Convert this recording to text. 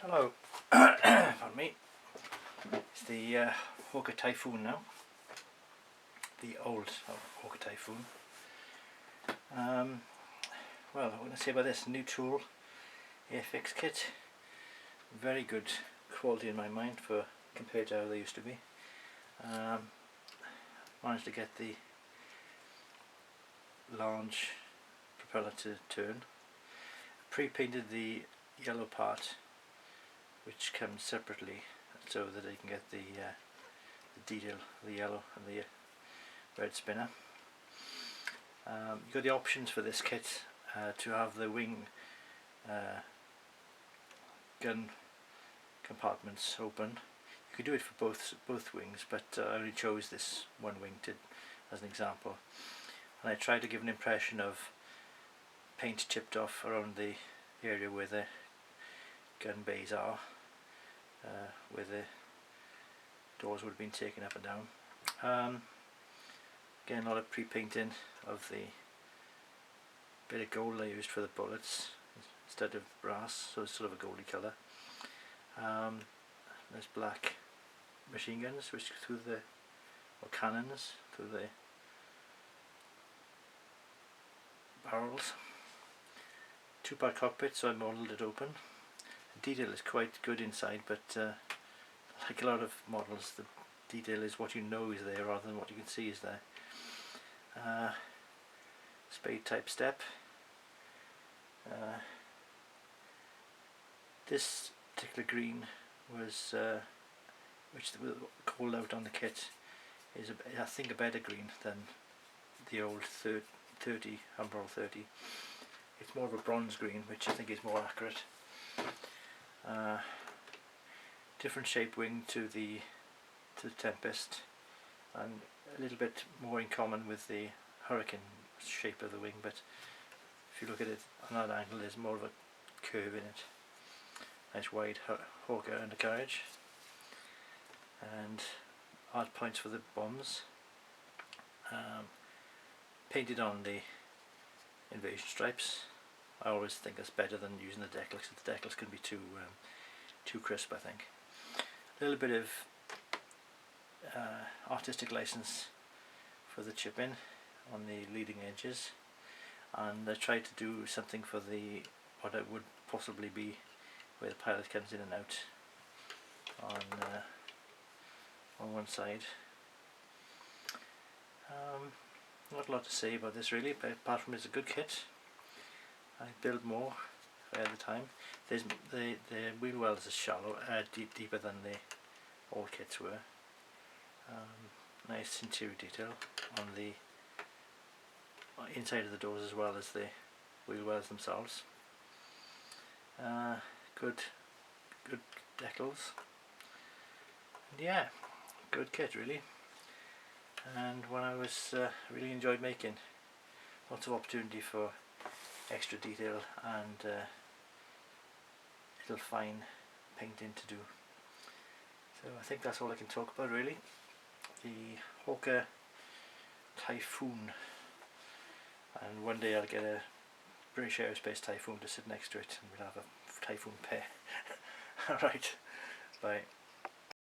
Hello, pardon me, it's the Hawker Typhoon now, the old Hawker Typhoon. Well, what can I say about this new tool, Airfix kit? Very good quality in my mind for compared to how they used to be. Managed to get the large propeller to turn. Pre-painted the yellow part, which comes separately, so that you can get the detail, the yellow and the red spinner. You've got the options for this kit to have the wing gun compartments open. You could do it for both wings, but I only chose this one wing as an example. And I tried to give an impression of paint chipped off around the area where the gun bays are, where the doors would have been taken up and down. Again, a lot of pre-painting of the bit of gold I used for the bullets instead of brass, so it's sort of a goldy colour. There's black machine guns which through the, or cannons through the barrels. Two-part cockpit, so I modelled it open. The detail is quite good inside, but like a lot of models, the detail is what you know is there rather than what you can see is there. Spade type step. This particular green was which was called out on the kit is I think a better green than the old 30 Humbrol 30. It's more of a bronze green, which I think is more accurate. Different shape wing to the Tempest, and a little bit more in common with the Hurricane shape of the wing, but if you look at it on that angle, there's more of a curve in it. Nice wide Hawker undercarriage, and hard points for the bombs. Painted on the invasion stripes. I always think that's better than using the decals, because the decals can be too crisp, I think. A little bit of artistic license for the chipping on the leading edges, and I tried to do something for the what it would possibly be where the pilot comes in and out on one side. Not a lot to say about this really, but apart from it's a good kit. I build more at the time. The wheel wells are shallow, deeper than the old kits were. Nice interior detail on the inside of the doors as well as the wheel wells themselves. Good decals. And yeah, good kit really. And one I was really enjoyed making. Lots of opportunity for extra detail and little fine painting to do. So I think that's all I can talk about really. The Hawker Typhoon, and one day I'll get a British Aerospace Typhoon to sit next to it and we'll have a Typhoon pair. Alright, bye.